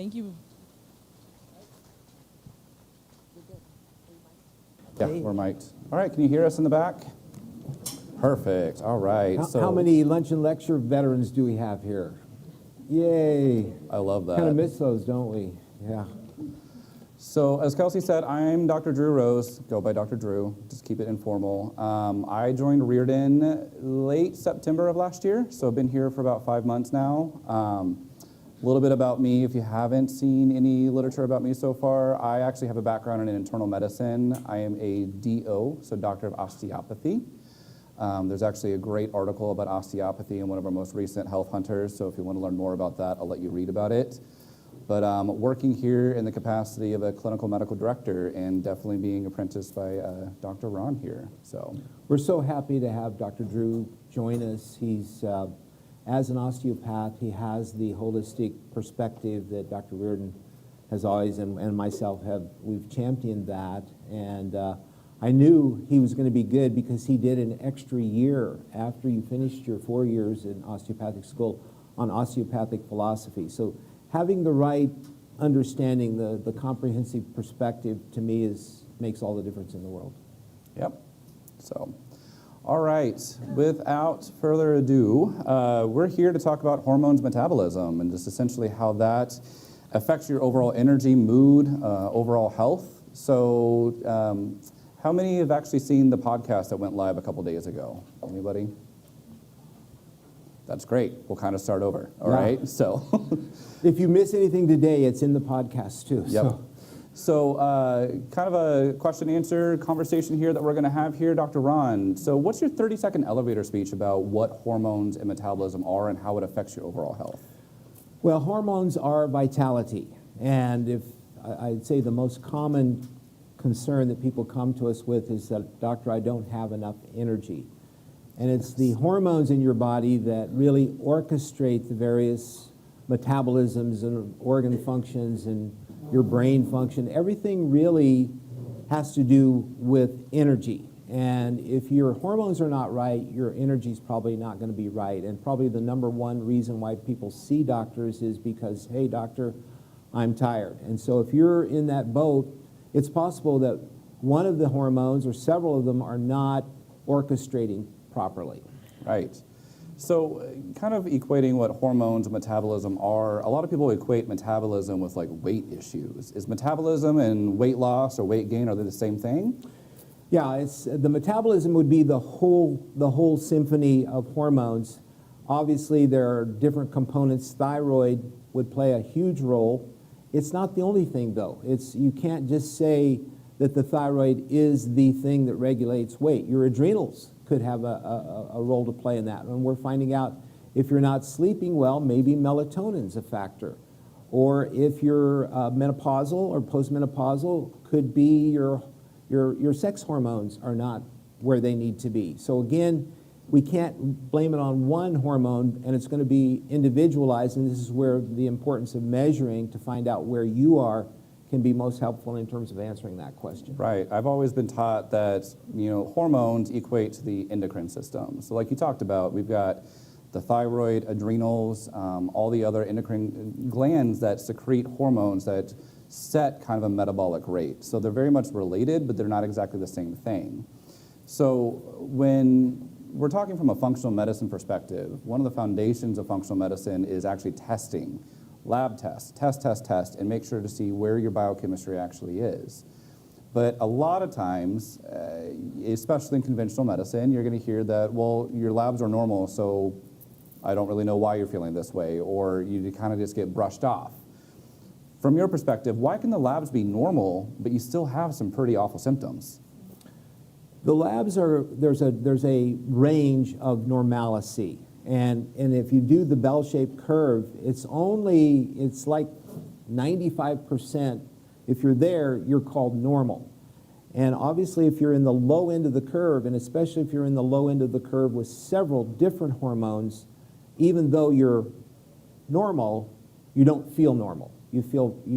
Thank you. Yeah, we're mic'd. All right, can you hear us in the back? Perfect. All right. How many lunch and lecture veterans do we have here? Yay. I love that. Kind of miss those, don't we? Yeah. So as Kelsey said, I'm Dr. Drew Rose. Go by Dr. Drew. Just keep it informal. I joined Riordan late September of last year, so I've been here for about 5 months now. A little bit about me, if you haven't seen any literature about me so far, I actually have a background in internal medicine. I am a DO, so Doctor of Osteopathy. There's actually a great article about osteopathy in one of our most recent Health Hunters, so if you want to learn more about that, I'll let you read about it. But working here in the capacity of a clinical medical director and definitely being apprenticed by Dr. Ron here. So we're so happy to have Dr. Drew join us. He's, as an osteopath, he has the holistic perspective that Dr. Riordan has always, and myself we've championed that. And I knew he was going to be good because he did an extra year after you finished your 4 years in osteopathic school on osteopathic philosophy. So having the right understanding, the comprehensive perspective, to me makes all the difference in the world. Yep. So, all right. Without further ado, we're here to talk about hormones metabolism and just essentially how that affects your overall energy, mood, overall health. So, how many have actually seen the podcast that went live a couple days ago? Anybody? That's great. We'll kind of start over. All right. So, if you miss anything today, it's in the podcast too. Yep. So kind of a question-answer conversation here that we're going to have here, Dr. Ron. So what's your 30-second elevator speech about what hormones and metabolism are and how it affects your overall health? Well, hormones are vitality. And if I'd say the most common concern that people come to us with is that, doctor, I don't have enough energy. And it's the hormones in your body that really orchestrate the various metabolisms and organ functions and your brain function. Everything really has to do with energy. And if your hormones are not right, your energy is probably not going to be right. And probably the number one reason why people see doctors is because, hey, doctor, I'm tired. And so if you're in that boat, it's possible that one of the hormones or several of them are not orchestrating properly. Right. So kind of equating what hormones and metabolism are, a lot of people equate metabolism with like weight issues. Is metabolism and weight loss or weight gain, are they the same thing? Yeah, the metabolism would be the whole symphony of hormones. Obviously, there are different components. Thyroid would play a huge role. It's not the only thing, though. You can't just say that the thyroid is the thing that regulates weight. Your adrenals could have a role to play in that. And we're finding out if you're not sleeping well, maybe melatonin's a factor. Or if you're menopausal or postmenopausal, could be your sex hormones are not where they need to be. So again, we can't blame it on one hormone, and it's going to be individualized, and this is where the importance of measuring to find out where you are can be most helpful in terms of answering that question. Right. I've always been taught that, hormones equate to the endocrine system. So like you talked about, we've got the thyroid, adrenals, all the other endocrine glands that secrete hormones that set kind of a metabolic rate. So they're very much related, but they're not exactly the same thing. So when we're talking from a functional medicine perspective, one of the foundations of functional medicine is actually testing. Lab test, and make sure to see where your biochemistry actually is. But a lot of times, especially in conventional medicine, you're going to hear that, well, your labs are normal, so I don't really know why you're feeling this way, or you kind of just get brushed off. From your perspective, why can the labs be normal, but you still have some pretty awful symptoms? The labs there's a range of normalcy. And if you do the bell-shaped curve, it's like 95%. If you're there, you're called normal. And obviously, if you're in the low end of the curve, and especially if you're in the low end of the curve with several different hormones, even though you're normal, you don't feel normal. You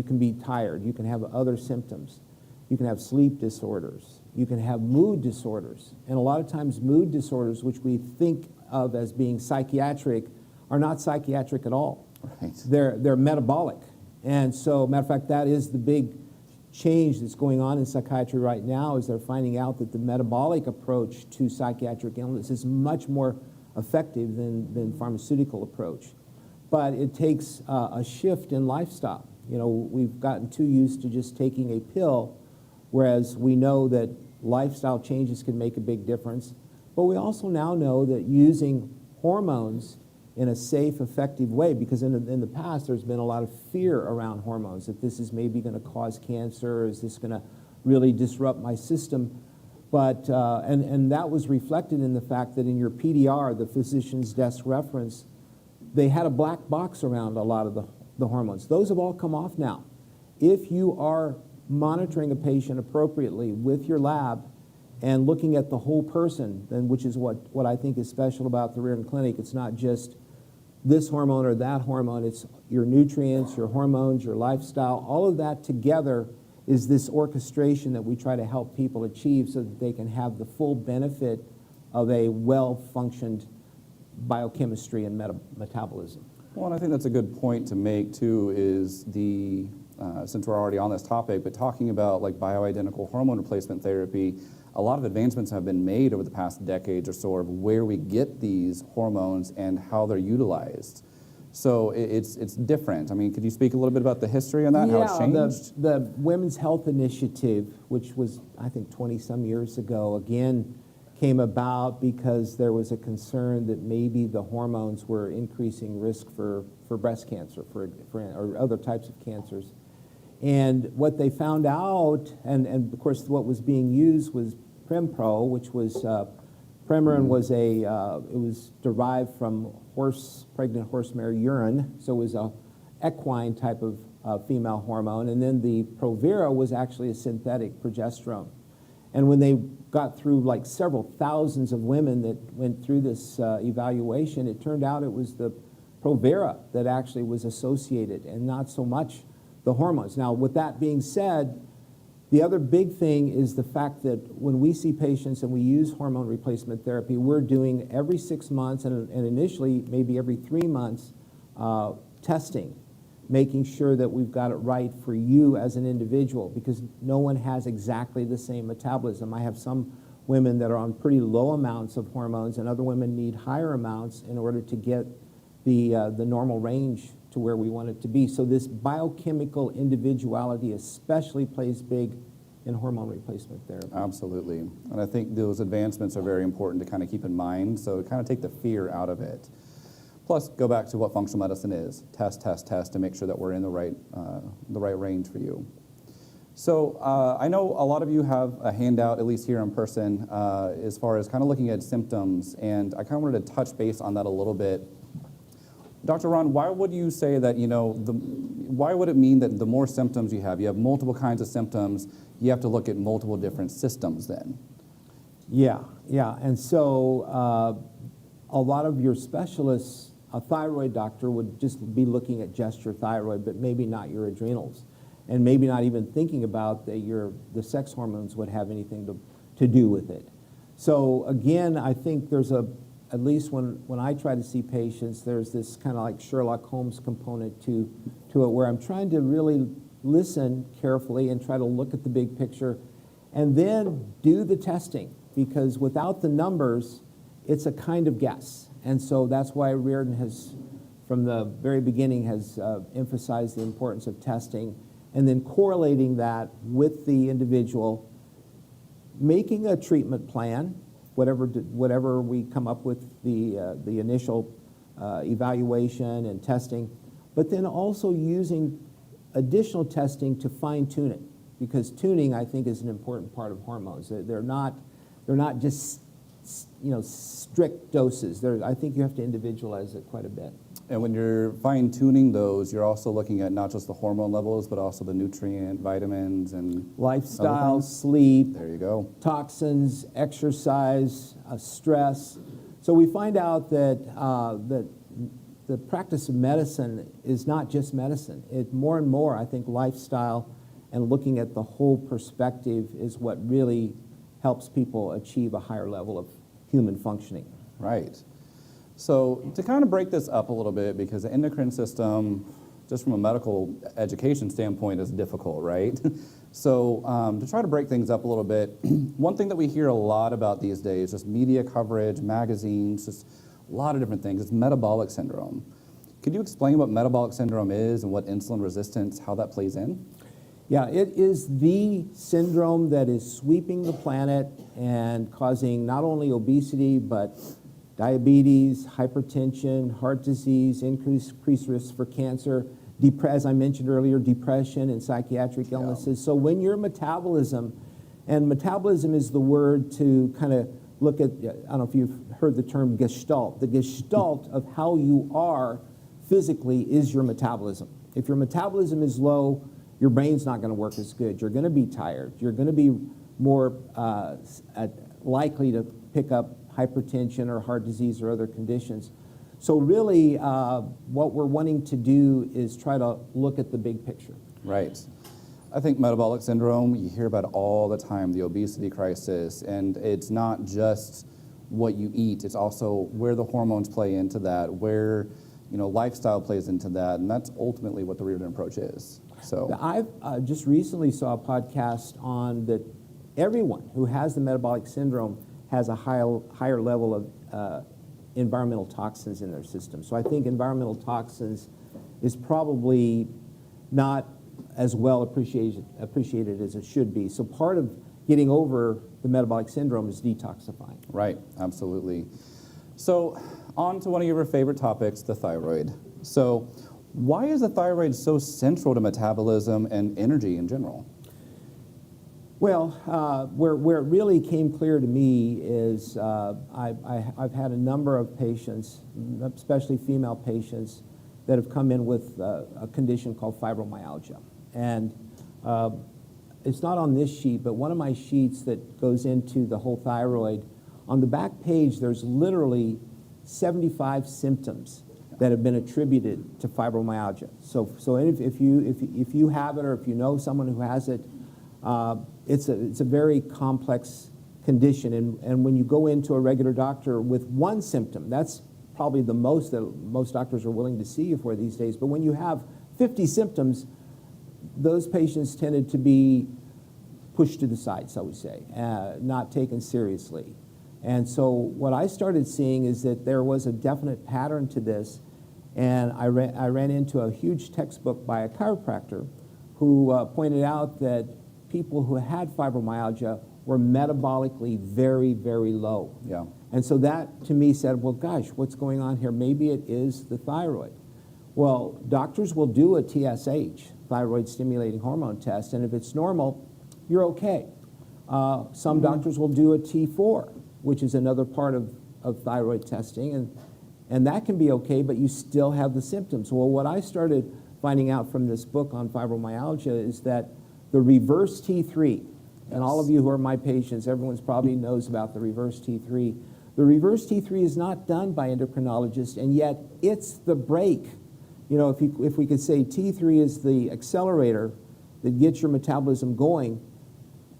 can be tired. You can have other symptoms. You can have sleep disorders. You can have mood disorders. And a lot of times mood disorders, which we think of as being psychiatric, are not psychiatric at all. Right. They're metabolic. And so, matter of fact, that is the big change that's going on in psychiatry right now, is they're finding out that the metabolic approach to psychiatric illness is much more effective than pharmaceutical approach. But it takes a shift in lifestyle. You know, we've gotten too used to just taking a pill, whereas we know that lifestyle changes can make a big difference. But we also now know that using hormones in a safe, effective way, because in the past there's been a lot of fear around hormones, that this is maybe going to cause cancer, is this going to really disrupt my system? But, and that was reflected in the fact that in your PDR, the physician's desk reference, they had a black box around a lot of the hormones. Those have all come off now. If you are monitoring a patient appropriately with your lab and looking at the whole person, then, which is what I think is special about the Riordan Clinic, it's not just this hormone or that hormone, it's your nutrients, your hormones, your lifestyle, all of that together is this orchestration that we try to help people achieve so that they can have the full benefit of a well-functioned biochemistry and metabolism. Well, and I think that's a good point to make too, is the, since we're already on this topic, but talking about like bioidentical hormone replacement therapy, a lot of advancements have been made over the past decades or so of where we get these hormones and how they're utilized. So it's different. I mean, could you speak a little bit about the history on that, how it's changed? The Women's Health Initiative, which was, I think, 20-some years ago, again, came about because there was a concern that maybe the hormones were increasing risk for breast cancer or other types of cancers. And what they found out, and of course what was being used was Prempro, which was, Premarin was it was derived from pregnant horse mare urine, so it was a equine type of female hormone, and then the Provera was actually a synthetic progesterone. And when they got through like several thousands of women that went through this evaluation, it turned out it was the Provera that actually was associated and not so much the hormones. Now, with that being said, the other big thing is the fact that when we see patients and we use hormone replacement therapy, we're doing every 6 months and initially maybe every 3 months testing, making sure that we've got it right for you as an individual, because no one has exactly the same metabolism. I have some women that are on pretty low amounts of hormones, and other women need higher amounts in order to get the normal range to where we want it to be. So this biochemical individuality especially plays big in hormone replacement therapy. Absolutely. And I think those advancements are very important to kind of keep in mind, so to kind of take the fear out of it. Plus, go back to what functional medicine is. Test, test, test to make sure that we're in the right range for you. So I know a lot of you have a handout, at least here in person, as far as kind of looking at symptoms, and I kind of wanted to touch base on that a little bit. Dr. Ron, why would you say that, you know, why would it mean that the more symptoms you have multiple kinds of symptoms, you have to look at multiple different systems then? Yeah, and so a lot of your specialists, a thyroid doctor would just be looking at just your thyroid, but maybe not your adrenals, and maybe not even thinking about that the sex hormones would have anything to do with it. So again, I think there's at least when I try to see patients, there's this kind of like Sherlock Holmes component to it, where I'm trying to really listen carefully and try to look at the big picture and then do the testing, because without the numbers, it's a kind of guess. And so that's why Riordan has, from the very beginning, has emphasized the importance of testing and then correlating that with the individual, making a treatment plan, whatever we come up with the initial evaluation and testing, but then also using additional testing to fine-tune it, because tuning, I think, is an important part of hormones. They're not just, you know, strict doses. I think you have to individualize it quite a bit. And when you're fine-tuning those, you're also looking at not just the hormone levels, but also the nutrient, vitamins, and lifestyle, sleep. There you go. Toxins, exercise, stress. So we find out that the practice of medicine is not just medicine. More and more, I think, lifestyle and looking at the whole perspective is what really helps people achieve a higher level of human functioning. Right. So to kind of break this up a little bit, because the endocrine system, just from a medical education standpoint is difficult, right? So to try to break things up a little bit, one thing that we hear a lot about these days, just media coverage, magazines, just a lot of different things, is metabolic syndrome. Could you explain what metabolic syndrome is and what insulin resistance, how that plays in? Yeah, it is the syndrome that is sweeping the planet and causing not only obesity, but diabetes, hypertension, heart disease, increased risk for cancer, as I mentioned earlier, depression and psychiatric illnesses. So when your metabolism, and metabolism is the word to kind of look at, I don't know if you've heard the term gestalt. The gestalt of how you are physically is your metabolism. If your metabolism is low, your brain's not going to work as good. You're going to be tired. You're going to be more likely to pick up hypertension or heart disease or other conditions. So really, what we're wanting to do is try to look at the big picture. Right. I think metabolic syndrome, you hear about it all the time, the obesity crisis, and it's not just what you eat, it's also where the hormones play into that, where lifestyle plays into that, and that's ultimately what the Riordan approach is. So I've just recently saw a podcast on that everyone who has the metabolic syndrome has a higher level of environmental toxins in their system. So I think environmental toxins is probably not as well appreciated as it should be. So part of getting over the metabolic syndrome is detoxifying. Right, absolutely. So on to one of your favorite topics, the thyroid. So why is the thyroid so central to metabolism and energy in general? Well, where it really came clear to me is I've had a number of patients, especially female patients, that have come in with a condition called fibromyalgia. And it's not on this sheet, but one of my sheets that goes into the whole thyroid, on the back page, there's literally 75 symptoms that have been attributed to fibromyalgia. So if you have it or if you know someone who has it, it's a very complex condition. And when you go into a regular doctor with one symptom, that's probably the most that most doctors are willing to see you for these days. But when you have 50 symptoms, those patients tended to be pushed to the side, so we say, not taken seriously. And so what I started seeing is that there was a definite pattern to this, and I ran into a huge textbook by a chiropractor who pointed out that people who had fibromyalgia were metabolically very, very low. Yeah. And so that, to me, said, well, gosh, what's going on here? Maybe it is the thyroid. Well, doctors will do a TSH, thyroid stimulating hormone test, and if it's normal, you're okay. Some doctors will do a T4, which is another part of thyroid testing, and that can be okay, but you still have the symptoms. Well, what I started finding out from this book on fibromyalgia is that the reverse T3, and all of you who are my patients, everyone's probably knows about the reverse T3. The reverse T3 is not done by endocrinologists, and yet it's the brake. If we could say T3 is the accelerator that gets your metabolism going,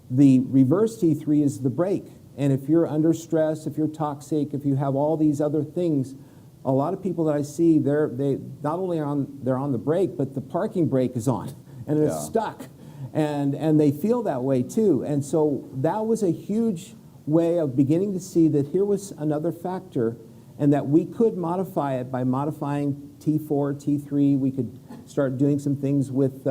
the reverse T3 is the brake. And if you're under stress, if you're toxic, if you have all these other things, a lot of people that I see, they not only they're on the brake, but the parking brake is on, and it's stuck. And they feel that way too. And so that was a huge way of beginning to see that here was another factor, and that we could modify it by modifying T4, T3. We could start doing some things with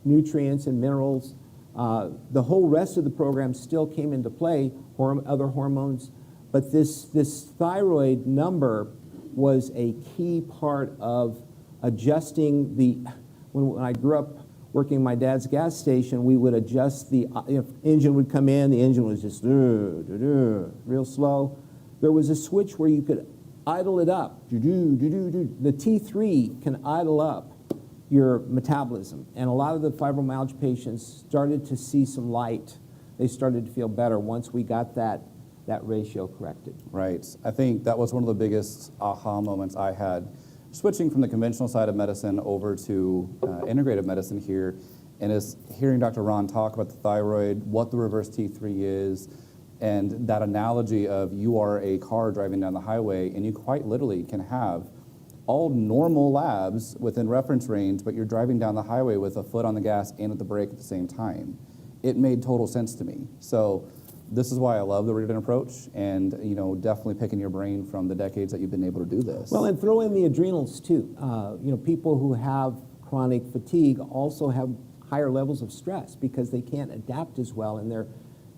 nutrients and minerals. The whole rest of the program still came into play, other hormones, but this thyroid number was a key part of adjusting when I grew up working in my dad's gas station, we would adjust the engine would come in, the engine was just real slow. There was a switch where you could idle it up. The T3 can idle up your metabolism. And a lot of the fibromyalgia patients started to see some light. They started to feel better once we got that ratio corrected. Right. I think that was one of the biggest aha moments I had switching from the conventional side of medicine over to integrative medicine here, and is hearing Dr. Ron talk about the thyroid, what the reverse T3 is, and that analogy of you are a car driving down the highway and you quite literally can have all normal labs within reference range, but you're driving down the highway with a foot on the gas and at the brake at the same time. It made total sense to me. So this is why I love the Riordan approach, and definitely picking your brain from the decades that you've been able to do this. Well, and throw in the adrenals too. People who have chronic fatigue also have higher levels of stress because they can't adapt as well, and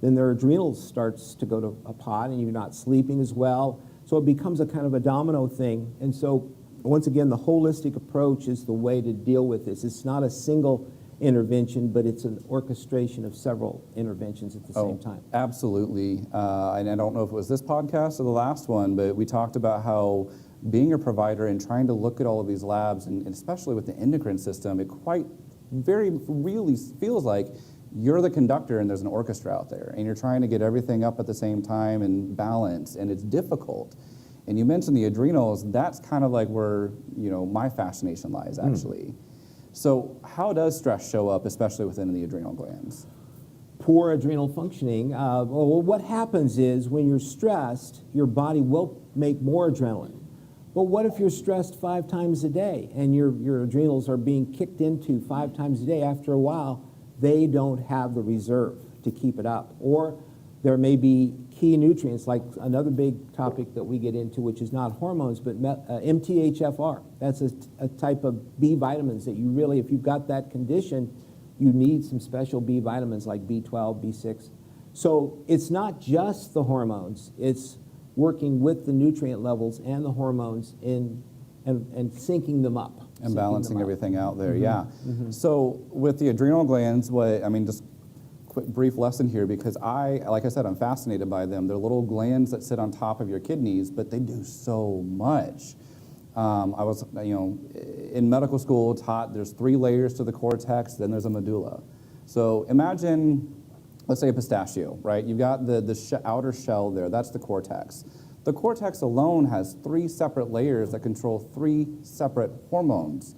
then their adrenals starts to go to a pot, and you're not sleeping as well. So it becomes a kind of a domino thing. And so once again, the holistic approach is the way to deal with this. It's not a single intervention, but it's an orchestration of several interventions at the same time. Absolutely. And I don't know if it was this podcast or the last one, but we talked about how being a provider and trying to look at all of these labs, and especially with the endocrine system, it really feels like you're the conductor and there's an orchestra out there, and you're trying to get everything up at the same time and balance, and it's difficult. And you mentioned the adrenals. That's kind of like where my fascination lies, actually. So how does stress show up, especially within the adrenal glands? Poor adrenal functioning. Well, what happens is when you're stressed, your body will make more adrenaline. But what if you're stressed 5 times a day and your adrenals are being kicked into 5 times a day? After a while, they don't have the reserve to keep it up. Or there may be key nutrients, like another big topic that we get into, which is not hormones, but MTHFR. That's a type of B vitamins that you really, if you've got that condition, you need some special B vitamins like B12, B6. So it's not just the hormones, it's working with the nutrient levels and the hormones and syncing them up. And balancing everything out there, yeah. So with the adrenal glands, just quick brief lesson here, because like I said, I'm fascinated by them. They're little glands that sit on top of your kidneys, but they do so much. I was, in medical school taught there's 3 layers to the cortex, then there's a medulla. So imagine, let's say a pistachio, right? You've got the outer shell there, that's the cortex. The cortex alone has 3 separate layers that control 3 separate hormones.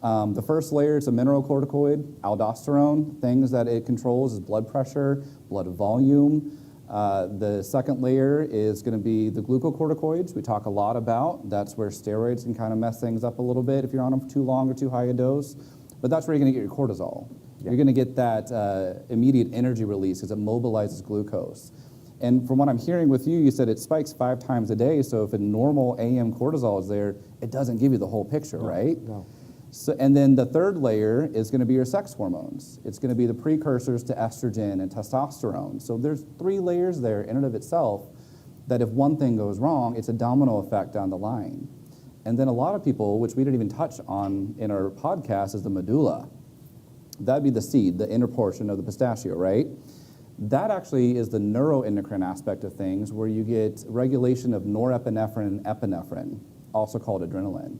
The first layer is a mineralocorticoid, aldosterone. Things that it controls is blood pressure, blood volume. The second layer is going to be the glucocorticoids we talk a lot about. That's where steroids can kind of mess things up a little bit if you're on them for too long or too high a dose. But that's where you're going to get your cortisol. Yeah. You're going to get that immediate energy release because it mobilizes glucose. And from what I'm hearing with you, you said it spikes 5 times a day. So if a normal AM cortisol is there, it doesn't give you the whole picture, right? No. So, and then the third layer is going to be your sex hormones. It's going to be the precursors to estrogen and testosterone. So there's 3 layers there in and of itself that if one thing goes wrong, it's a domino effect down the line. And then a lot of people, which we didn't even touch on in our podcast, is the medulla. That'd be the seed, the inner portion of the pistachio, right? That actually is the neuroendocrine aspect of things, where you get regulation of norepinephrine and epinephrine, also called adrenaline.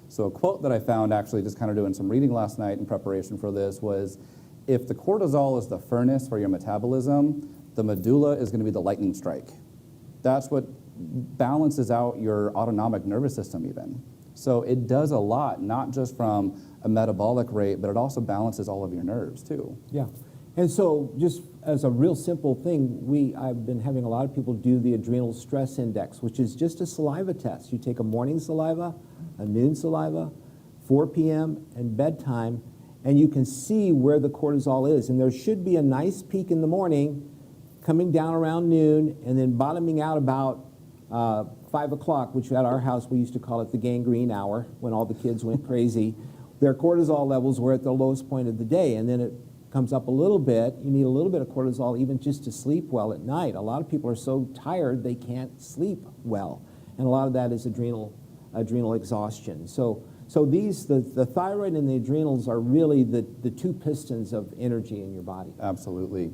So a quote that I found, actually just kind of doing some reading last night in preparation for this, was if the cortisol is the furnace for your metabolism, the medulla is going to be the lightning strike. That's what balances out your autonomic nervous system even. So it does a lot, not just from a metabolic rate, but it also balances all of your nerves too. Yeah. And so just as a real simple thing, I've been having a lot of people do the adrenal stress index, which is just a saliva test. You take a morning saliva, a noon saliva, 4 p.m. and bedtime, and you can see where the cortisol is. And there should be a nice peak in the morning, coming down around noon, and then bottoming out about 5 o'clock, which at our house we used to call it the gangrene hour, when all the kids went crazy. Their cortisol levels were at the lowest point of the day, and then it comes up a little bit. You need a little bit of cortisol even just to sleep well at night. A lot of people are so tired they can't sleep well, and a lot of that is adrenal exhaustion. So the thyroid and the adrenals are really the 2 pistons of energy in your body. Absolutely.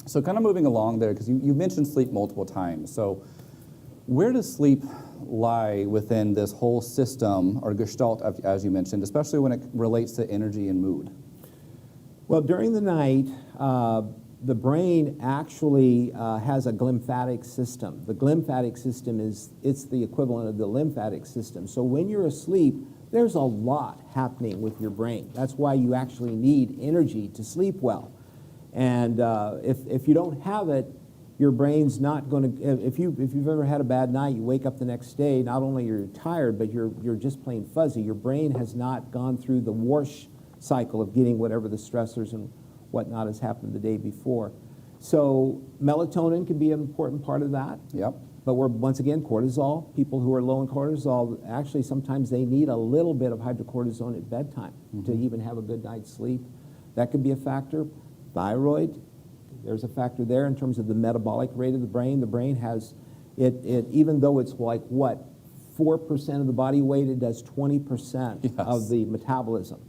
So kind of moving along there, because you mentioned sleep multiple times. So where does sleep lie within this whole system, or gestalt, as you mentioned, especially when it relates to energy and mood? Well, during the night, the brain actually has a glymphatic system. The glymphatic system it's the equivalent of the lymphatic system. So when you're asleep, there's a lot happening with your brain. That's why you actually need energy to sleep well. And if you don't have it, your brain's not going to, if you've ever had a bad night, you wake up the next day, not only are you tired, but you're just plain fuzzy. Your brain has not gone through the wash cycle of getting whatever the stressors and whatnot has happened the day before. So melatonin can be an important part of that. Yep. But we're, once again, cortisol. People who are low in cortisol, actually sometimes they need a little bit of hydrocortisone at bedtime to even have a good night's sleep. That could be a factor. Thyroid, there's a factor there in terms of the metabolic rate of the brain. The brain has, even though it's like, what, 4% of the body weight, it does 20% of the metabolism.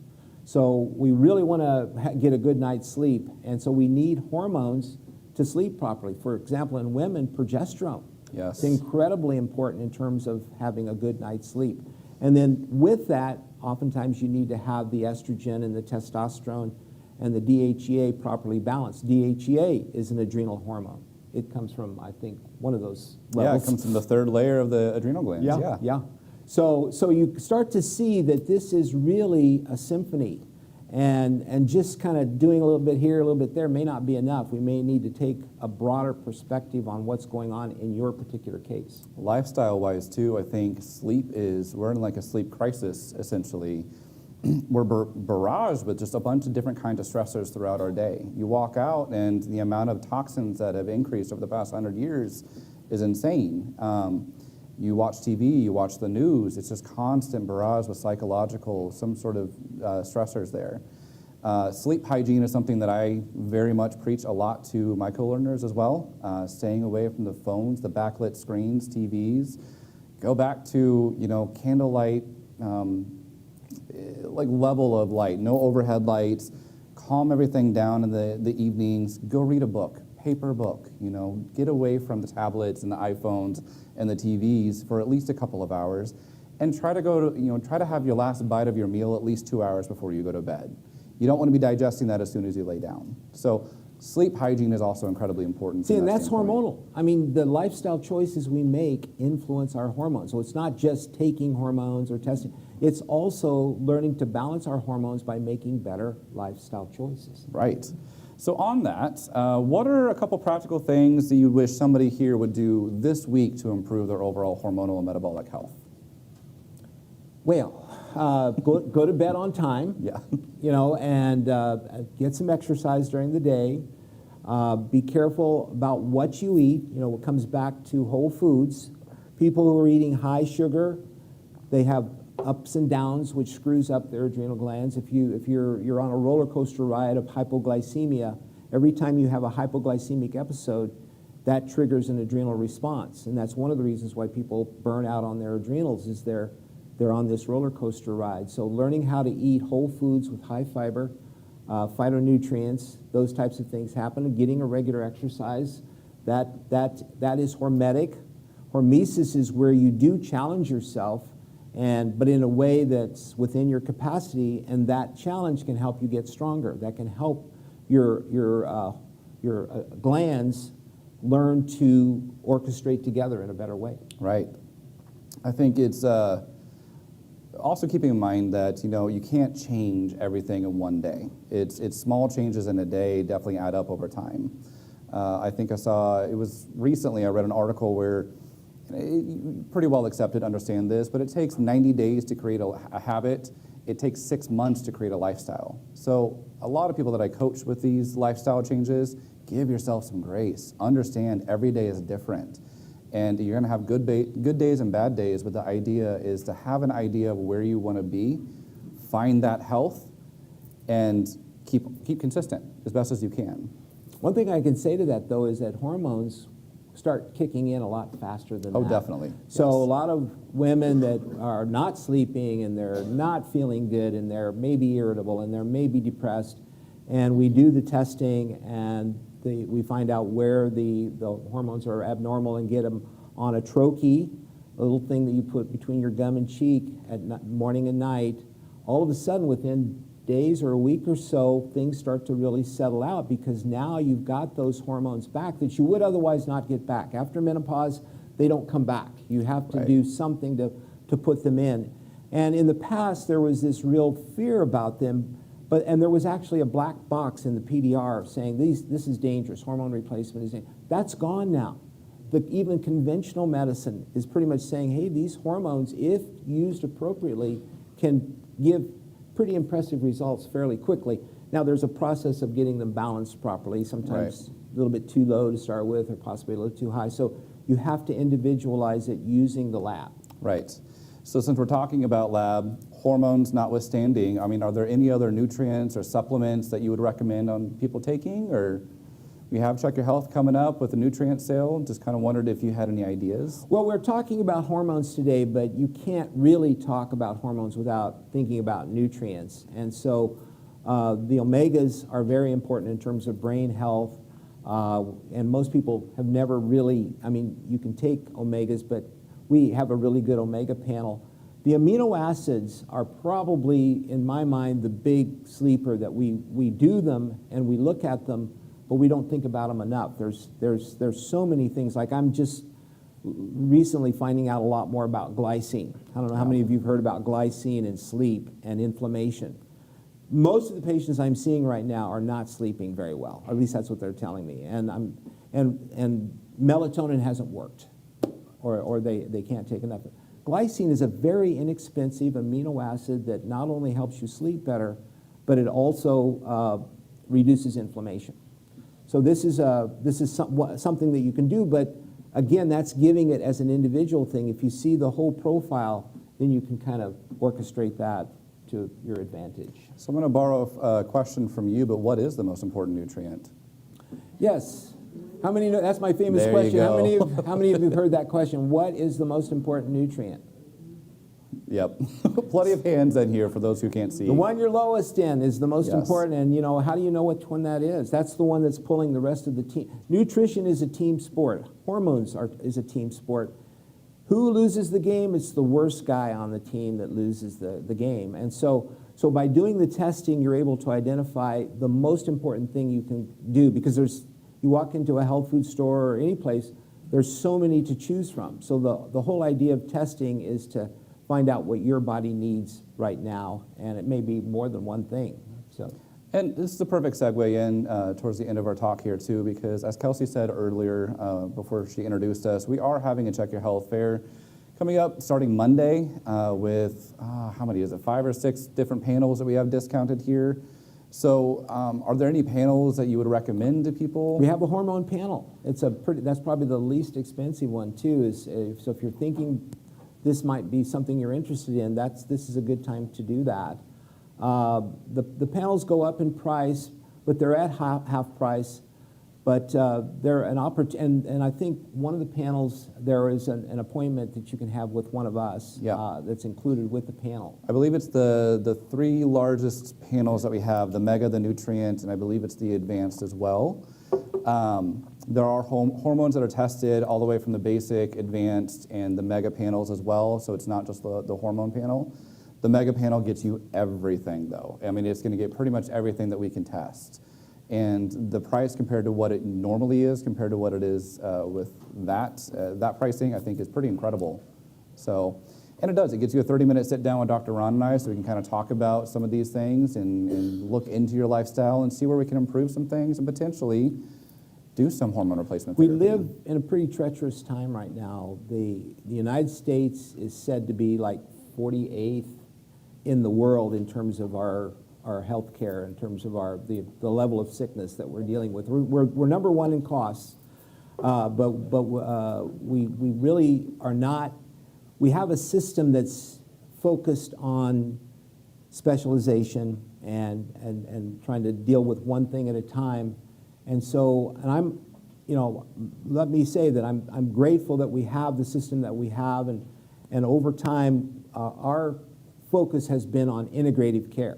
So we really want to get a good night's sleep, and so we need hormones to sleep properly. For example, in women, progesterone. Yes. It's incredibly important in terms of having a good night's sleep. And then with that, oftentimes you need to have the estrogen and the testosterone and the DHEA properly balanced. DHEA is an adrenal hormone. It comes from, I think, one of those levels. Yeah, it comes from the third layer of the adrenal glands. Yeah. So you start to see that this is really a symphony, and just kind of doing a little bit here, a little bit there may not be enough. We may need to take a broader perspective on what's going on in your particular case. Lifestyle-wise, too, I think we're in like a sleep crisis, essentially. We're barraged with just a bunch of different kinds of stressors throughout our day. You walk out, and the amount of toxins that have increased over the past 100 years is insane. You watch TV, you watch the news, it's just constant barrage with some sort of stressors there. Sleep hygiene is something that I very much preach a lot to my co-learners as well. Staying away from the phones, the backlit screens, TVs. Go back to, candlelight, like level of light, no overhead lights. Calm everything down in the evenings. Go read a book, paper book. Get away from the tablets and the iPhones and the TVs for at least a couple of hours, and try to have your last bite of your meal at least 2 hours before you go to bed. You don't want to be digesting that as soon as you lay down. So sleep hygiene is also incredibly important. See, and that's hormonal. I mean, the lifestyle choices we make influence our hormones. So it's not just taking hormones or testing. It's also learning to balance our hormones by making better lifestyle choices. Right. So on that, what are a couple practical things that you wish somebody here would do this week to improve their overall hormonal and metabolic health? Well, go to bed on time. Yeah. And get some exercise during the day. Be careful about what you eat. It comes back to whole foods. People who are eating high sugar, they have ups and downs, which screws up their adrenal glands. If you're on a roller coaster ride of hypoglycemia, every time you have a hypoglycemic episode, that triggers an adrenal response, and that's one of the reasons why people burn out on their adrenals is they're on this roller coaster ride. So learning how to eat whole foods with high fiber, phytonutrients, those types of things happen. And getting a regular exercise, that is hormetic. Hormesis is where you do challenge yourself, but in a way that's within your capacity, and that challenge can help you get stronger. That can help your glands learn to orchestrate together in a better way. Right. I think it's also keeping in mind that you can't change everything in one day. It's small changes in a day definitely add up over time. I think it was recently I read an article where pretty well accepted, understand this, but it takes 90 days to create a habit. It takes 6 months to create a lifestyle. So a lot of people that I coach with these lifestyle changes, give yourself some grace. Understand every day is different. And you're going to have good days and bad days, but the idea is to have an idea of where you want to be, find that health, and keep consistent as best as you can. One thing I can say to that, though, is that hormones start kicking in a lot faster than that. Oh, definitely. So yes. A lot of women that are not sleeping and they're not feeling good and they're maybe irritable and they're maybe depressed, and we do the testing and we find out where the hormones are abnormal and get them on a troche, a little thing that you put between your gum and cheek at morning and night. All of a sudden, within days or a week or so, things start to really settle out because now you've got those hormones back that you would otherwise not get back. After menopause, they don't come back. You have to do something to put them in. And in the past, there was this real fear about them, And there was actually a black box in the PDR saying this is dangerous, hormone replacement is dangerous. That's gone now. Even conventional medicine is pretty much saying, hey, these hormones, if used appropriately, can give pretty impressive results fairly quickly. Now, there's a process of getting them balanced properly, sometimes a little bit too low to start with or possibly a little too high. So you have to individualize it using the lab. Right. So since we're talking about lab, hormones notwithstanding, I mean, are there any other nutrients or supplements that you would recommend on people taking? Or we have Check Your Health coming up with a nutrient sale. Just kind of wondered if you had any ideas. Well, we're talking about hormones today, but you can't really talk about hormones without thinking about nutrients. And so the omegas are very important in terms of brain health. And most people have never really, I mean, you can take omegas, but we have a really good omega panel. The amino acids are probably, in my mind, the big sleeper that we do them and we look at them, but we don't think about them enough. There's so many things. Like I'm just recently finding out a lot more about glycine. I don't know how many of you have heard about glycine and sleep and inflammation. Most of the patients I'm seeing right now are not sleeping very well. At least that's what they're telling me. And melatonin hasn't worked, or they can't take enough. Glycine is a very inexpensive amino acid that not only helps you sleep better, but it also reduces inflammation. So this is something that you can do, but again, that's giving it as an individual thing. If you see the whole profile, then you can kind of orchestrate that to your advantage. So I'm going to borrow a question from you, but what is the most important nutrient? Yes. How many know, that's my famous There question. you go. How many of you have heard that question? What is the most important nutrient? Yep. Plenty of hands in here for those who can't see. The one you're lowest in is the most important, and you know, how do you know which one that is? That's the one that's pulling the rest of the team. Nutrition is a team sport. Hormones is a team sport. Who loses the game? It's the worst guy on the team that loses the game. And so by doing the testing, you're able to identify the most important thing you can do, because you walk into a health food store or any place, there's so many to choose from. So the whole idea of testing is to find out what your body needs right now, and it may be more than one thing. So. And this is a perfect segue in towards the end of our talk here too, because as Kelsey said earlier, before she introduced us, we are having a Check Your Health fair coming up starting Monday with, how many is it, 5 or 6 different panels that we have discounted here. So are there any panels that you would recommend to people? We have a hormone panel. That's probably the least expensive one too. So if you're thinking this might be something you're interested in, this is a good time to do that. The panels go up in price, but they're at half price. But they're an opportunity, and I think one of the panels, there is an appointment that you can have with one of us that's included with the panel. I believe it's the 3 largest panels that we have, the Mega, the Nutrient, and I believe it's the Advanced as well. There are hormones that are tested all the way from the basic, advanced, and the Mega panels as well, so it's not just the hormone panel. The Mega panel gets you everything, though. I mean, it's going to get pretty much everything that we can test. And the price compared to what it normally is, compared to what it is with that pricing, I think is pretty incredible. So, and it does. It gets you a 30-minute sit down with Dr. Ron and I, so we can kind of talk about some of these things and look into your lifestyle and see where we can improve some things and potentially do some hormone replacement therapy. We live in a pretty treacherous time right now. The United States is said to be like 48th in the world in terms of our health care, in terms of the level of sickness that we're dealing with. We're number 1 in costs, but we really are not. We have a system that's focused on specialization and trying to deal with one thing at a time. And so, let me say that I'm grateful that we have the system that we have, and over time, our focus has been on integrative care.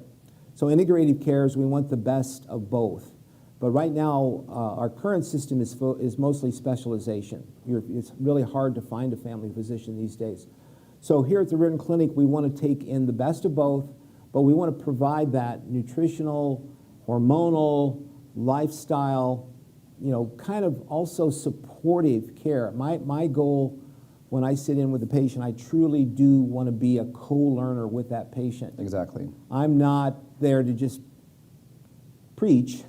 So integrative care is we want the best of both. But right now, our current system is mostly specialization. It's really hard to find a family physician these days. So here at the Riordan Clinic, we want to take in the best of both, but we want to provide that nutritional, hormonal, lifestyle, kind of also supportive care. My goal when I sit in with a patient, I truly do want to be a co-learner with that patient. Exactly. I'm not there to just preach.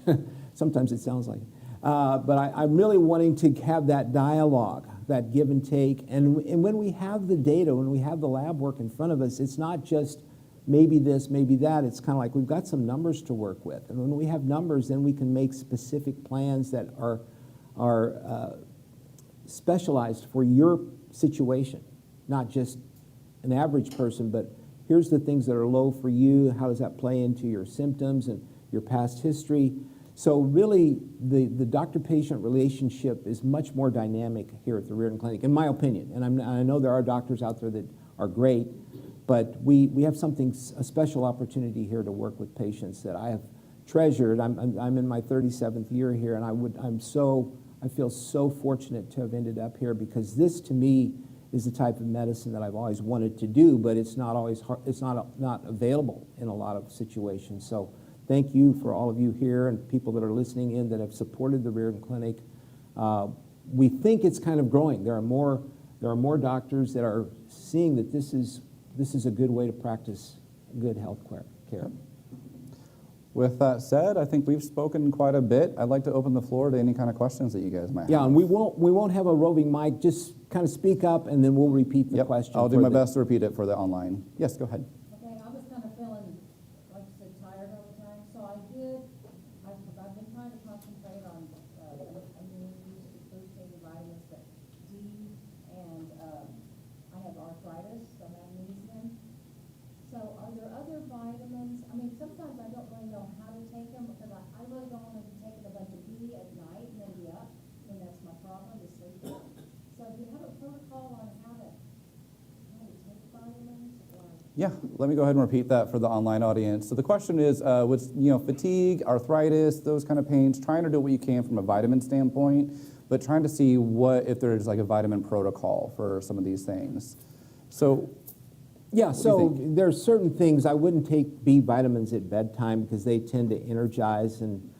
Sometimes it sounds like, but I'm really wanting to have that dialogue, that give and take. And when we have the data, when we have the lab work in front of us, it's not just maybe this, maybe that. It's kind of like we've got some numbers to work with. And when we have numbers, then we can make specific plans that are specialized for your situation, not just an average person, but here's the things that are low for you. How does that play into your symptoms and your past history? So really, the doctor-patient relationship is much more dynamic here at the Riordan Clinic, in my opinion. And I know there are doctors out there that are great, but we have a special opportunity here to work with patients that I have treasured. I'm in my 37th year here, and I feel so fortunate to have ended up here, because this, to me, is the type of medicine that I've always wanted to do, but it's not always it's not available in a lot of situations. So thank you for all of you here and people that are listening in that have supported the Riordan Clinic. We think it's kind of growing. There are more doctors that are seeing that this is a good way to practice good health care. With that said, I think we've spoken quite a bit. I'd like to open the floor to any kind of questions that you guys might have. Yeah, and we won't have a roving mic. Just kind of speak up, and then we'll repeat the question. I'll do my best to repeat it for the online. Yes, go ahead. Okay, I was kind of feeling, like you said, tired all the time. So I've been trying to concentrate on immunity, boosting vitamins, but D, and I have arthritis, so magnesium. So are there other vitamins? I mean, sometimes I don't really know how to take them, because I really don't want to be taking a bunch of D at night and then be up, and that's my problem, is sleeping. So do you have a protocol on how to take vitamins? Or? Yeah, let me go ahead and repeat that for the online audience. So the question is, with fatigue, arthritis, those kind of pains, trying to do what you can from a vitamin standpoint, but trying to see if there's like a vitamin protocol for some of these things. So. Yeah, so there's certain things. I wouldn't take B vitamins at bedtime because they tend to energize, and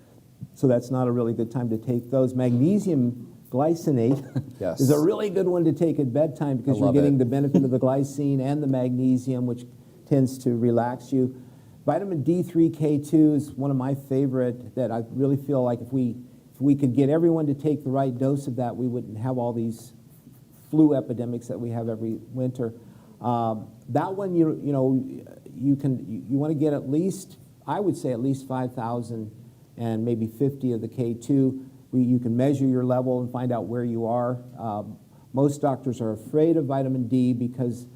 so that's not a really good time to take those. Magnesium glycinate Yes. is a really good one to take at bedtime because you're getting the benefit of the glycine and the magnesium, which tends to relax you. Vitamin D3, K2 is one of my favorite that I really feel like if we could get everyone to take the right dose of that, we wouldn't have all these flu epidemics that we have every winter. That one, you want to get at least, I would say at least 5,000 and maybe 50 of the K2. You can measure your level and find out where you are. Most doctors are afraid of vitamin D because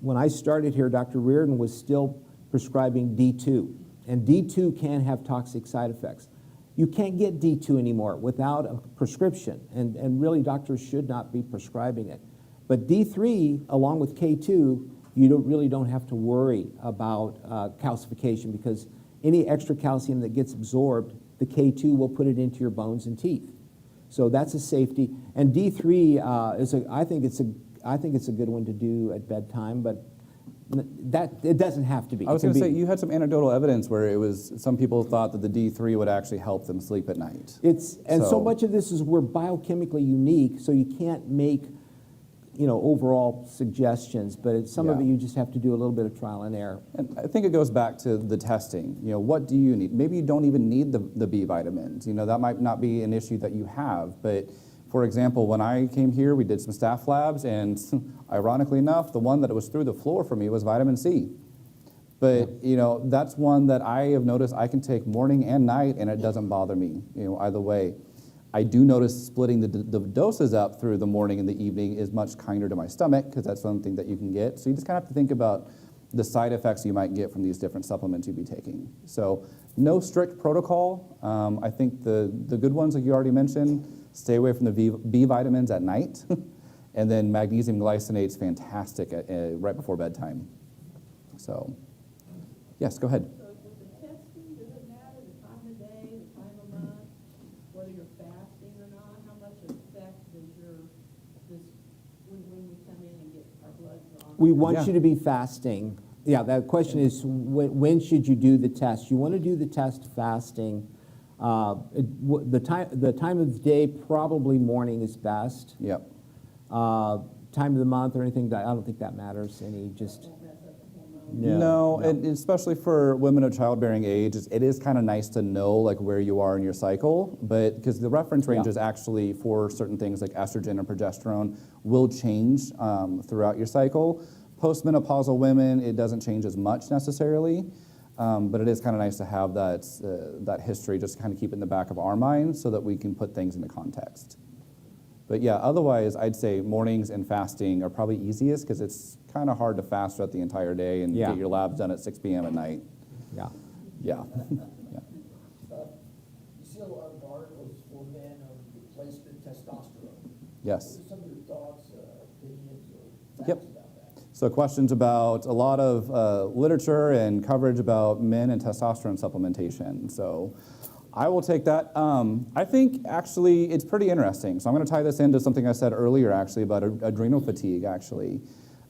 when I started here, Dr. Riordan was still prescribing D2, and D2 can have toxic side effects. You can't get D2 anymore without a prescription, and really doctors should not be prescribing it. But D3, along with K2, you really don't have to worry about calcification, because any extra calcium that gets absorbed, the K2 will put it into your bones and teeth. So that's a safety. And D3 I think it's a good one to do at bedtime, but it doesn't have to be. I was going to say, you had some anecdotal evidence where some people thought that the D3 would actually help them sleep at night. So much of this is we're biochemically unique, so you can't make overall suggestions, but some of it you just have to do a little bit of trial and error. And I think it goes back to the testing. What do you need? Maybe you don't even need the B vitamins. That might not be an issue that you have. But for example, when I came here, we did some staff labs, and ironically enough, the one that was through the floor for me was vitamin C. But that's one that I have noticed I can take morning and night, and it doesn't bother me. Either way. I do notice splitting the doses up through the morning and the evening is much kinder to my stomach, because that's something that you can get. So you just kind of have to think about the side effects you might get from these different supplements you'd be taking. So no strict protocol. I think the good ones, like you already mentioned, stay away from the B vitamins at night. And then magnesium glycinate is fantastic right before bedtime. So, yes, go ahead. We want you to be fasting. Yeah, that question is, when should you do the test? You want to do the test fasting. The time of the day, probably morning is best. Yep. Time of the month or anything, I don't think that matters. No, and especially for women of childbearing age, it is kind of nice to know like where you are in your cycle, but because the reference ranges actually for certain things like estrogen and progesterone will change throughout your cycle. Postmenopausal women, it doesn't change as much necessarily, but it is kind of nice to have that history, just kind of keep it in the back of our minds so that we can put things into context. But yeah, otherwise, I'd say mornings and fasting are probably easiest because it's kind of hard to fast throughout the entire day and get your labs done at 6 p.m. at night. Yeah. You see a lot of articles for men on replacement testosterone. Yes. What are some of your thoughts, opinions, or facts Yep. about that? So questions about a lot of literature and coverage about men and testosterone supplementation. So I will take that. I think actually it's pretty interesting. So I'm going to tie this into something I said earlier actually about adrenal fatigue actually.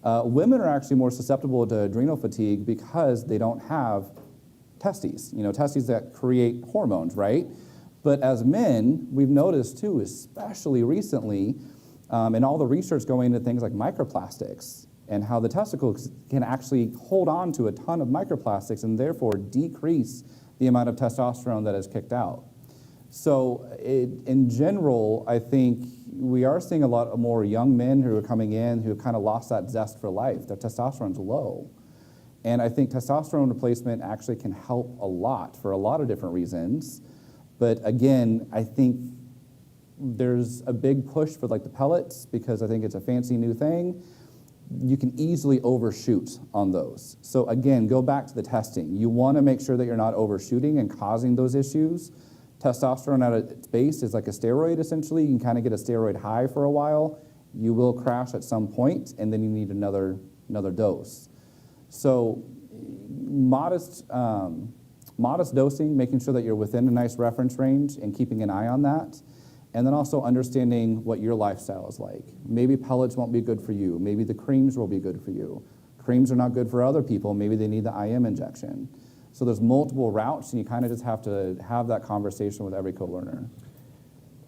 Women are actually more susceptible to adrenal fatigue because they don't have testes, testes that create hormones, right? But as men, we've noticed too, especially recently, in all the research going into things like microplastics and how the testicles can actually hold on to a ton of microplastics and therefore decrease the amount of testosterone that is kicked out. So in general, I think we are seeing a lot more young men who are coming in who have kind of lost that zest for life. Their testosterone's low. And I think testosterone replacement actually can help a lot for a lot of different reasons. But again, I think there's a big push for like the pellets because I think it's a fancy new thing. You can easily overshoot on those. So again, go back to the testing. You want to make sure that you're not overshooting and causing those issues. Testosterone at its base is like a steroid essentially. You can kind of get a steroid high for a while. You will crash at some point and then you need another dose. So modest dosing, making sure that you're within a nice reference range and keeping an eye on that. And then also understanding what your lifestyle is like. Maybe pellets won't be good for you. Maybe the creams will be good for you. Creams are not good for other people. Maybe they need the IM injection. So there's multiple routes, and you kind of just have to have that conversation with every co-learner.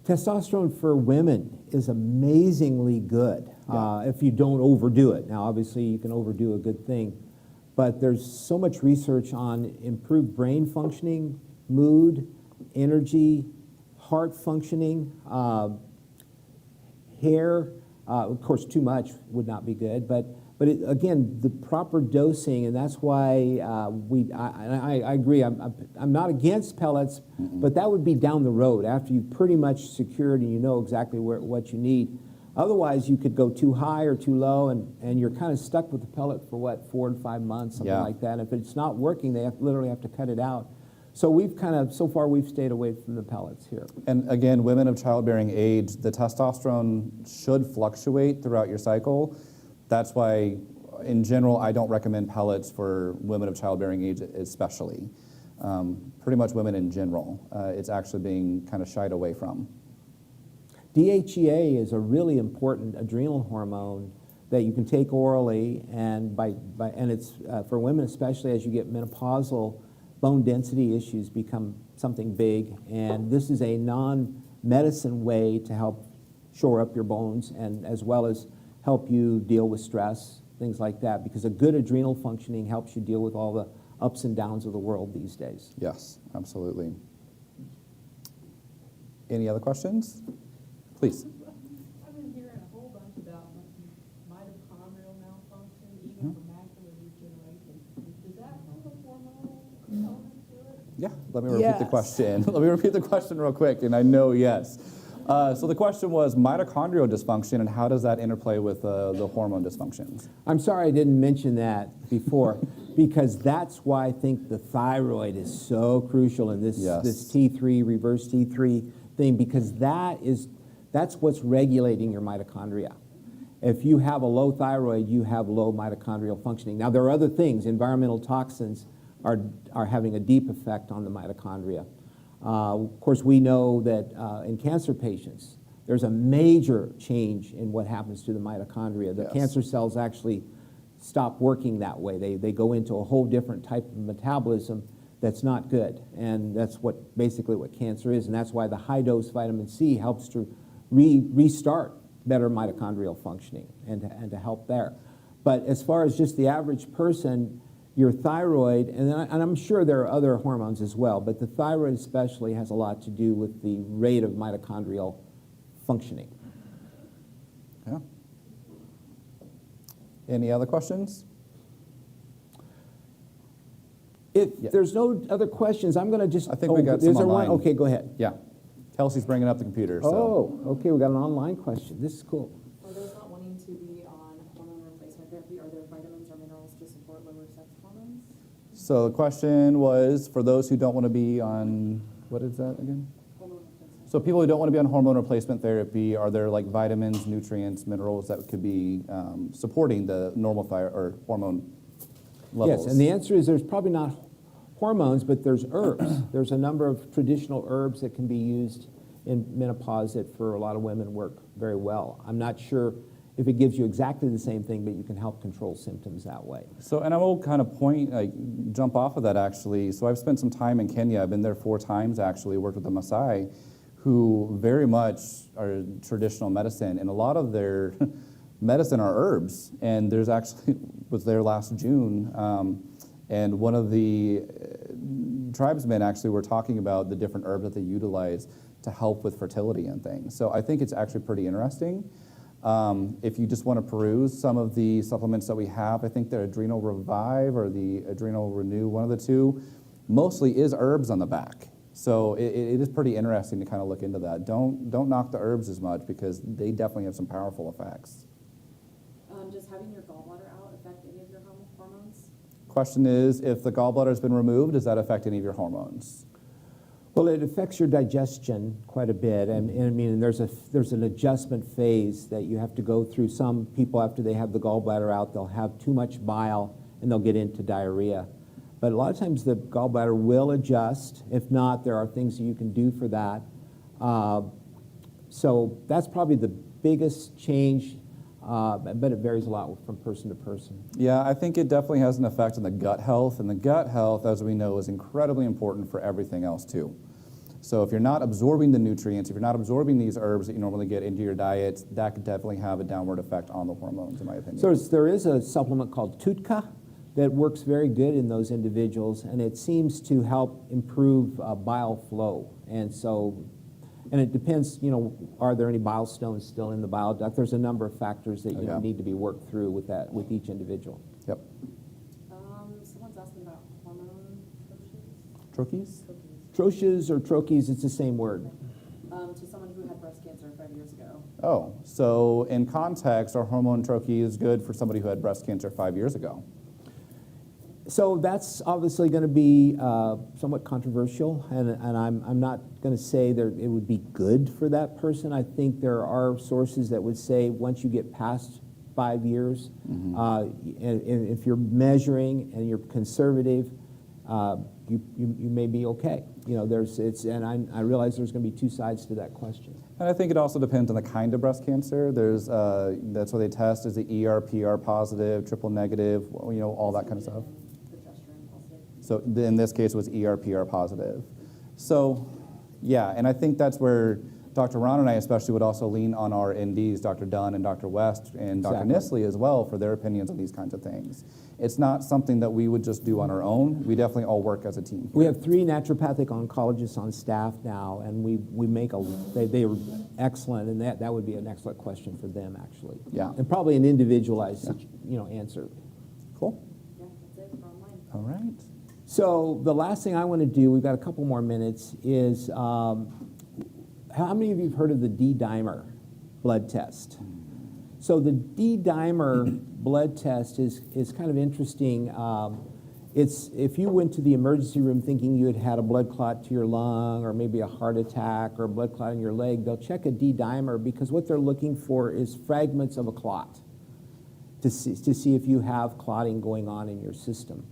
Testosterone for women is amazingly good if you don't overdo it. Now, obviously, you can overdo a good thing, but there's so much research on improved brain functioning, mood, energy, heart functioning, hair. Of course, too much would not be good, but again, the proper dosing, and that's why I agree. I'm not against pellets, but that would be down the road after you've pretty much secured and you know exactly what you need. Otherwise, you could go too high or too low, and you're kind of stuck with the pellet for 4 to 5 months, something like that. And if it's not working, they literally have to cut it out. So so far we've stayed away from the pellets here. And again, women of childbearing age, the testosterone should fluctuate throughout your cycle. That's why, in general, I don't recommend pellets for women of childbearing age especially. Pretty much women in general. It's actually being kind of shied away from. DHEA is a really important adrenal hormone that you can take orally, and and it's for women especially as you get menopausal. Bone density issues become something big, and this is a non-medicine way to help shore up your bones and as well as help you deal with stress, things like that, because a good adrenal functioning helps you deal with all the ups and downs of the world these days. Yes, absolutely. Any other questions? Please. I've been hearing a whole bunch about mitochondrial malfunction, even for macular degeneration. Does that have a hormonal component to it? Yeah, let me repeat the question. Let me repeat the question real quick, and I know yes. So the question was mitochondrial dysfunction, and how does that interplay with the hormone dysfunctions? I'm sorry I didn't mention that before, because that's why I think the thyroid is so crucial in this T3, reverse T3 thing, because that's what's regulating your mitochondria. If you have a low thyroid, you have low mitochondrial functioning. Now, there are other things. Environmental toxins are having a deep effect on the mitochondria. Of course, we know that in cancer patients, there's a major change in what happens to the mitochondria. The cancer cells actually stop working that way. They go into a whole different type of metabolism that's not good. And that's basically what cancer is. And that's why the high-dose vitamin C helps to restart better mitochondrial functioning and to help there. But as far as just the average person, your thyroid, and I'm sure there are other hormones as well, but the thyroid especially has a lot to do with the rate of mitochondrial functioning. Yeah. Any other questions? If Yeah. there's no other questions, I'm going to just... I think we got some is there online. one? Okay, go ahead. Yeah. Kelsey's bringing up the computer, so. Oh, okay, we got an online question. This is cool. For those not wanting to be on hormone replacement therapy, are there vitamins or minerals to support lower sex hormones? So the question was, for those who don't want to be on, what is that again? Hormone replacement. So people who don't want to be on hormone replacement therapy, are there like vitamins, nutrients, minerals that could be supporting the normal thyroid or hormone levels? Yes, and the answer is there's probably not hormones, but there's herbs. There's a number of traditional herbs that can be used in menopause that for a lot of women work very well. I'm not sure if it gives you exactly the same thing, but you can help control symptoms that way. So, and I will kind of jump off of that actually. So I've spent some time in Kenya. I've been there 4 times actually, worked with the Maasai, who very much are traditional medicine, and a lot of their medicine are herbs. And there's actually, was there last June, and one of the tribesmen actually were talking about the different herbs that they utilize to help with fertility and things. So I think it's actually pretty interesting. If you just want to peruse some of the supplements that we have, I think the Adrenal Revive or the Adrenal Renew, one of the two, mostly is herbs on the back. So it is pretty interesting to kind of look into that. Don't knock the herbs as much because they definitely have some powerful effects. Does having your gallbladder out affect any of your hormones? Question is, if the gallbladder has been removed, does that affect any of your hormones? Well, it affects your digestion quite a bit, and I mean, there's an adjustment phase that you have to go through. Some people, after they have the gallbladder out, they'll have too much bile and they'll get into diarrhea. But a lot of times the gallbladder will adjust. If not, there are things that you can do for that. So that's probably the biggest change, but it varies a lot from person to person. Yeah, I think it definitely has an effect on the gut health, and the gut health, as we know, is incredibly important for everything else too. So if you're not absorbing the nutrients, if you're not absorbing these herbs that you normally get into your diet, that could definitely have a downward effect on the hormones, in my opinion. So there is a supplement called Tutka that works very good in those individuals, and it seems to help improve bile flow. And so, and it depends, you know, are there any bile stones still in the bile duct? There's a number of factors that need to be worked through with that, with each individual. Yep. Someone's asking about hormone Troches? Troches or troches, it's the same word. To someone who had breast cancer 5 years ago. Oh, so in context, our hormone troche is good for somebody who had breast cancer 5 years ago. So that's obviously going to be somewhat controversial, and I'm not going to say that it would be good for that person. I think there are sources that would say once you get past 5 years, and if you're measuring and you're conservative, you may be okay. You know, and I realize there's going to be 2 sides to that question. And I think it also depends on the kind of breast cancer. There's, that's what they test, is the ER, PR positive, triple negative, you know, all that kind of stuff. Progesterone positive. So in this case, it was ER, PR positive. So, yeah, and I think that's where Dr. Ron and I especially would also lean on our NDs, Dr. Dunn and Dr. West and Dr. Nisley as well, for their opinions on these kinds of things. It's not something that we would just do on our own. We definitely all work as a team here. We have 3 naturopathic oncologists on staff now, and we make they are excellent, and that would be an excellent question for them, actually. Yeah. And probably an individualized, answer. Cool. Yeah, that's it for online. All right. So the last thing I want to do, we've got a couple more minutes, is how many of you have heard of the D-dimer blood test? So the D-dimer blood test is kind of interesting. It's if you went to the emergency room thinking you had had a blood clot to your lung or maybe a heart attack or a blood clot in your leg, they'll check a D-dimer because what they're looking for is fragments of a clot to see if you have clotting going on in your system.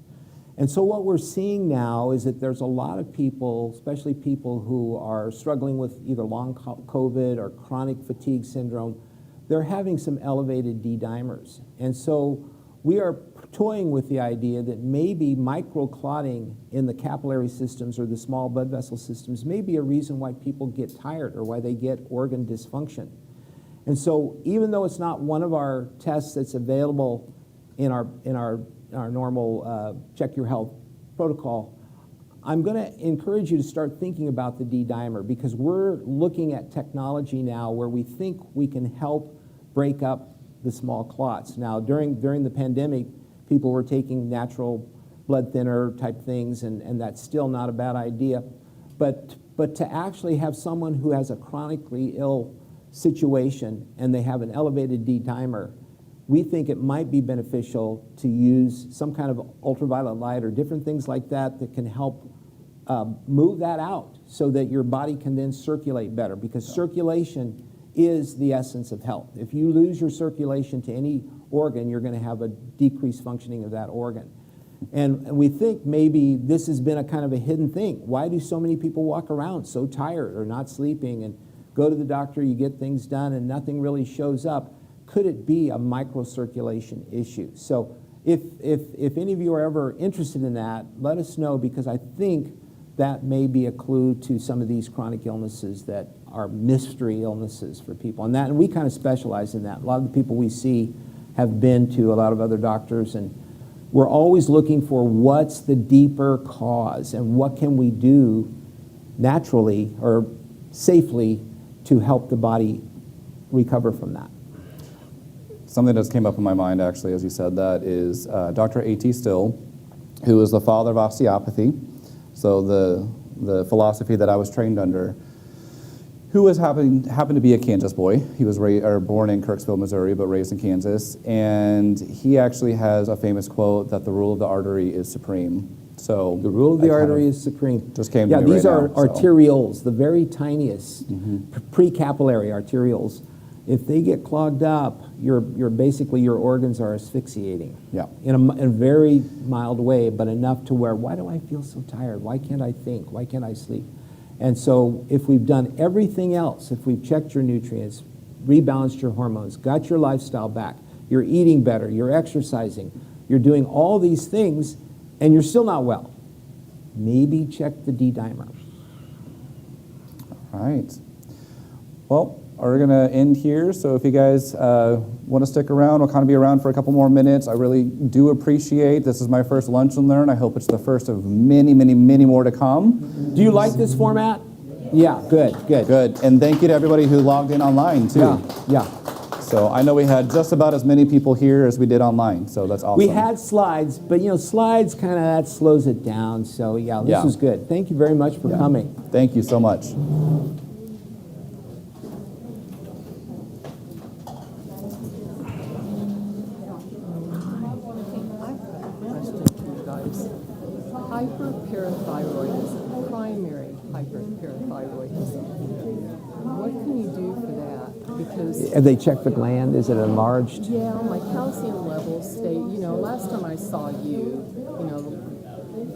And so what we're seeing now is that there's a lot of people, especially people who are struggling with either long COVID or chronic fatigue syndrome, they're having some elevated D-dimers. And so we are toying with the idea that maybe micro-clotting in the capillary systems or the small blood vessel systems may be a reason why people get tired or why they get organ dysfunction. And so even though it's not one of our tests that's available in our check your health protocol, I'm going to encourage you to start thinking about the D-dimer, because we're looking at technology now where we think we can help break up the small clots. Now, during the pandemic, people were taking natural blood thinner type things, and that's still not a bad idea. But to actually have someone who has a chronically ill situation and they have an elevated D-dimer, we think it might be beneficial to use some kind of ultraviolet light or different things like that that can help move that out so that your body can then circulate better, because circulation is the essence of health. If you lose your circulation to any organ, you're going to have a decreased functioning of that organ. And we think maybe this has been a kind of a hidden thing. Why do so many people walk around so tired or not sleeping and go to the doctor, you get things done, and nothing really shows up? Could it be a microcirculation issue? So if any of you are ever interested in that, let us know, because I think that may be a clue to some of these chronic illnesses that are mystery illnesses for people. And we kind of specialize in that. A lot of the people we see have been to a lot of other doctors, and we're always looking for what's the deeper cause and what can we do naturally or safely to help the body recover from that. Something that just came up in my mind, actually, as you said that, is Dr. A.T. Still, who is the father of osteopathy, so the philosophy that I was trained under, who happened to be a Kansas boy. He was born in Kirksville, Missouri, but raised in Kansas. And he actually has a famous quote that the rule of the artery is supreme. So the rule of the artery is supreme. Just came to me these right are now, arterioles, the very tiniest precapillary arterioles. If they get clogged up, you're basically your organs are asphyxiating. Yeah. In a very mild way, but enough to where, why do I feel so tired? Why can't I think? Why can't I sleep? And so if we've done everything else, if we've checked your nutrients, rebalanced your hormones, got your lifestyle back, you're eating better, you're exercising, you're doing all these things, and you're still not well, maybe check the D-dimer. All right. Well, we're going to end here. So if you guys want to stick around, we'll kind of be around for a couple more minutes. I really do appreciate, this is my first Lunch and Learn. I hope it's the first of many, many, many more to come. Do you like this format? Yeah, good. Good. And thank you to everybody who logged in online, too. Yeah. So I know we had just about as many people here as we did online, so that's awesome. We had slides, but slides kind of, that slows it down. So this was good. Thank you very much for coming. Thank you so much. Hyperparathyroidism, primary hyperparathyroidism. What can you do for that? Because Have they checked the gland? Is it enlarged? yeah, my calcium levels stay. Last time I saw you,